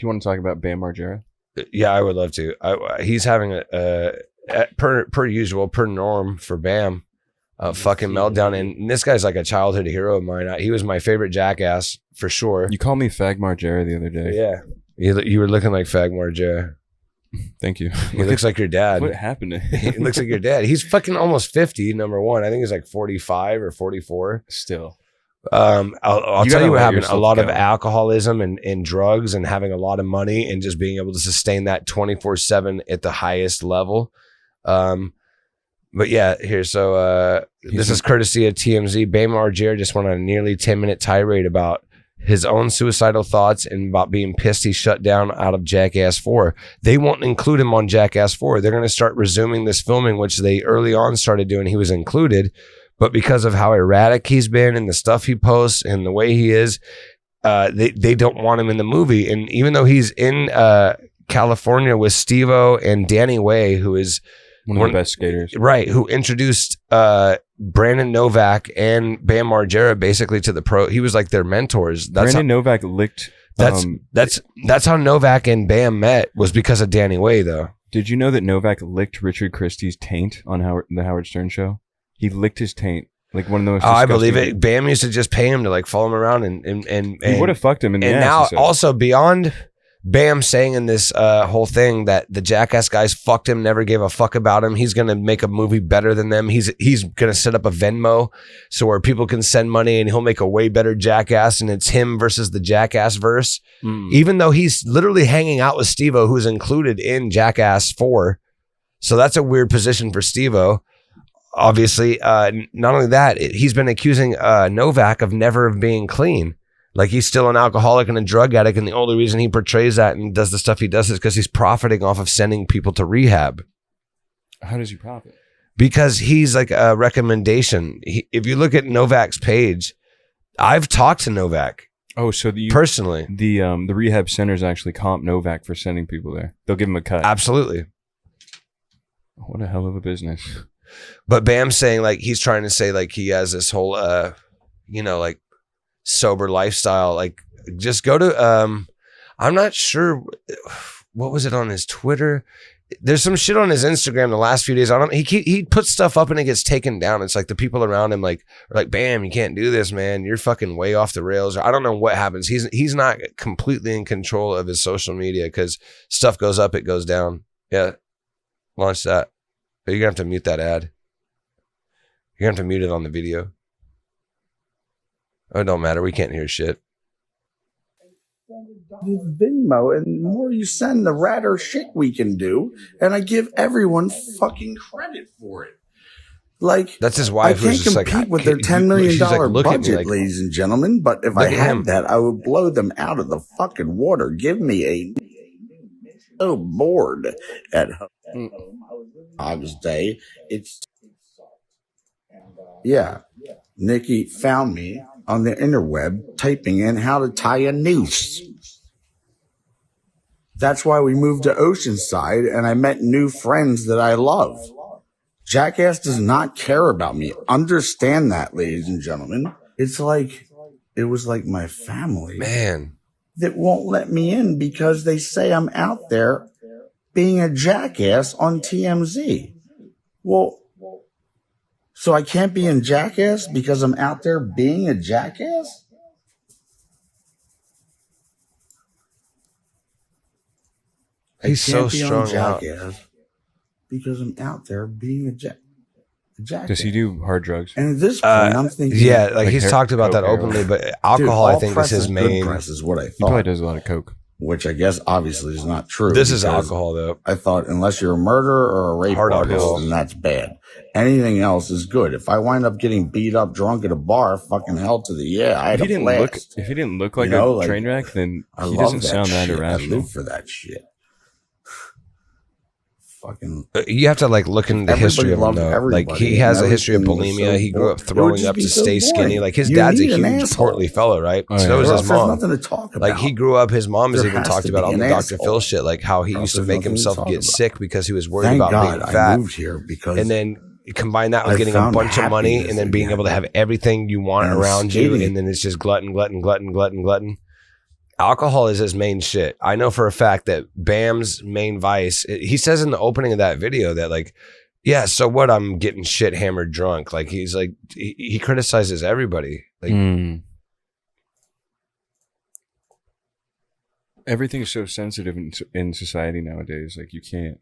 you want to talk about Bam Margera? Yeah, I would love to. He's having per usual, per norm for Bam, fucking meltdown. And this guy's like a childhood hero of mine. He was my favorite Jackass for sure. You called me Fag Margera the other day. Yeah, you were looking like Fag Margera. Thank you. He looks like your dad. What happened to him? He looks like your dad. He's fucking almost 50. Number one, I think he's like 45 or 44. Still. I'll tell you what happened. A lot go. of alcoholism and drugs and having a lot of money and just being able to sustain that 24/7 at the highest level. But yeah, here. So this is courtesy of TMZ. Bam Margera just went on a nearly 10-minute tirade about his own suicidal thoughts and about being pissed he shut down out of Jackass 4. They won't include him on Jackass 4. They're going to start resuming this filming, which they early on started doing. He was included. But because of how erratic he's been and the stuff he posts and the way he is, they don't want him in the movie. And even though he's in California with Steve-O and Danny Way, who is one of the best skaters, right? Who introduced Brandon Novak and Bam Margera basically to the pro. He was like their mentors. Brandon Novak licked. That's how Novak and Bam met, was because of Danny Way, though. Did you know that Novak licked Richard Christie's taint on the Howard Stern show? He licked his taint. Like one of those. I believe it. Bam used to just pay him to like follow him around and he would have fucked him in the ass. And now also beyond Bam saying in this whole thing that the Jackass guys fucked him, never gave a fuck about him. He's going to make a movie better than them. He's going to set up a Venmo so where people can send money and he'll make a way better Jackass, and it's him versus the Jackass verse. Even though he's literally hanging out with Steve-O, who's included in Jackass 4. So that's a weird position for Steve-O. Obviously, not only that, he's been accusing Novak of never being clean. Like he's still an alcoholic and a drug addict, and the only reason he portrays that and does the stuff he does is because he's profiting off of sending people to rehab. How does he profit? Because he's like a recommendation. If you look at Novak's page, I've talked to Novak. Oh, so personally, the rehab centers actually comp Novak for sending people there. They'll give him a cut. Absolutely. What a hell of a business. But Bam's saying like he's trying to say like he has this whole like sober lifestyle. Like just go to I'm not sure what was it on his Twitter. There's some shit on his Instagram the last few days. He puts stuff up and it gets taken down. It's like the people around him like are like, Bam, you can't do this, man. You're fucking way off the rails. Or I don't know what happens. He's not completely in control of his social media because stuff goes up, it goes down. Yeah, launch that. But you're gonna have to mute that ad. You're gonna have to mute it on the video. Oh, it don't matter. We can't hear shit. Venmo, and the more you send, the radder shit we can do, and I give everyone fucking credit for it. Like that's his wife. I can't compete with their $10 million budget, ladies and gentlemen. But if I had that, I would blow them out of the fucking water. Give me a so bored at home. Father's Day. Yeah. Nikki found me on the interweb typing in how to tie a noose. That's why we moved to Oceanside and I met new friends that I love. Jackass does not care about me. Understand that, ladies and gentlemen. It's like, it was like my family. Man. That won't let me in because they say I'm out there being a jackass on TMZ. Well, so I can't be in Jackass because I'm out there being a jackass? He's so strong Jackass because I'm out there being a jackass. Does he do hard drugs? And at this point, I'm thinking... Yeah, like he's talked about that openly, but alcohol, I think, is his main... Press is what I thought. He probably does a lot of coke. Which I guess obviously is not true. This is alcohol, though. I thought unless you're a murderer or a rape artist, then that's bad. Anything else is good. If I wind up getting beat up drunk at a bar, fucking hell to the yeah. I had a blast. If he didn't look like a train wreck, then he doesn't sound that irrational. I live for that shit. Fucking. You have to like look into the history of him though. Like he has a history of bulimia. He grew up throwing up to stay skinny. Like his dad's a huge portly fellow, right? So is his mom. Nothing to talk about. Like he grew up. His mom has even talked about on the Dr. Phil shit, like how he used to make himself get sick because he was worried about being fat. I moved here because and then combine that with getting a bunch of money and then being able to have everything you want around you, and then it's just glutton. alcohol is his main shit. I know for a fact that Bam's main vice, he says in the opening of that video that like, yeah, so what? I'm getting shit hammered drunk. Like he's like, he criticizes everybody. Like, Everything is so sensitive in society nowadays. Like you can't.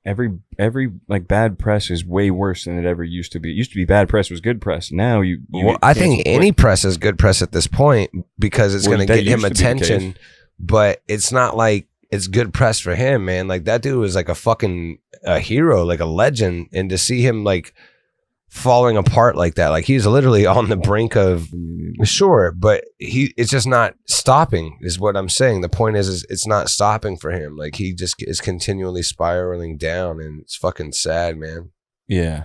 Every like bad press is way worse than it ever used to be. It used to be bad press was good press. Now you well, I think any press is good press at this point because it's going to get him attention. But it's not like it's good press for him, man. Like that dude was like a fucking hero, like a legend, and to see him like falling apart like that, like he's literally on the brink of sure, but it's just not stopping is what I'm saying. The point is it's not stopping for him. Like he just is continually spiraling down, and it's fucking sad, man. Yeah.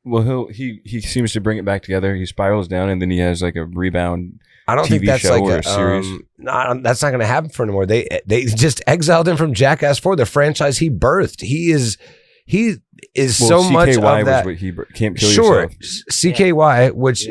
Well, he seems to bring it back together. He spirals down, and then he has like a rebound. I don't TV think that's show like or a series. No, that's not going to happen for anymore. They just exiled him from Jackass 4, the franchise he birthed. He is so CKY much of that. Was what he can't kill sure, yourself. CKY, which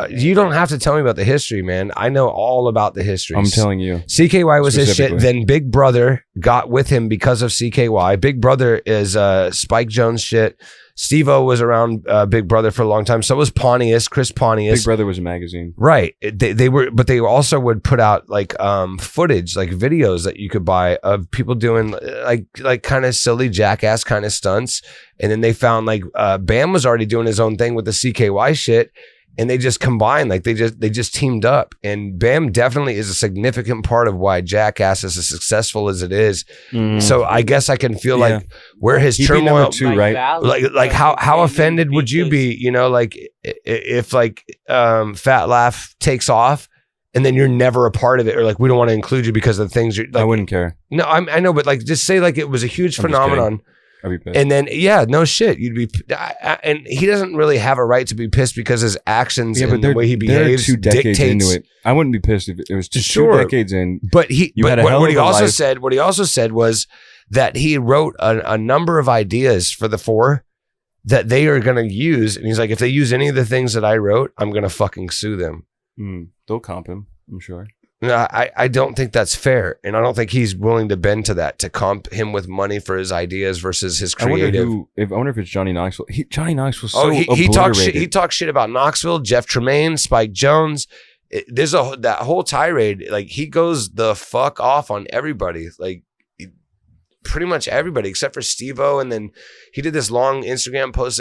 you don't have to tell me about the history, man. I know all about the history. I'm telling you. CKY was his shit. Then Big Brother got with him because of CKY. Big Brother is Spike Jonze shit. Steve-O was around Big Brother for a long time. So was Pontius, Chris Pontius. Big Brother was a magazine. Right. They were, but they also would put out like footage, like videos that you could buy of people doing like kind of silly Jackass kind of stunts. And then they found like Bam was already doing his own thing with the CKY shit. And they just combined, like they just teamed up. And Bam definitely is a significant part of why Jackass is as successful as it is. So I guess I can feel like where his turmoil, too, right? Like how offended would you be? You know, like if like Fat Laugh takes off, and then you're never a part of it, or like we don't want to include you because of the things you're. Like, I wouldn't care. No, I know, but like just say like it was a huge phenomenon. I'd be pissed. And then, yeah, no shit. You'd be, and he doesn't really have a right to be pissed because his actions and the way he behaves 2 decades dictates. into it. I wouldn't be pissed if it was just 2 decades in. But what he also life. said was that he wrote a number of ideas for the 4 that they are going to use, and he's like, if they use any of the things that I wrote, I'm going to fucking sue them. They'll comp him, I'm sure. No, I don't think that's fair, and I don't think he's willing to bend to that, to comp him with money for his ideas versus his creative. I wonder if it's Johnny Knoxville. Johnny Knoxville. So he talks shit about Knoxville, Jeff Tremaine, Spike Jonze. There's that whole tirade. Like he goes the fuck off on everybody. Like pretty much everybody except for Steve-O, and then he did this long Instagram post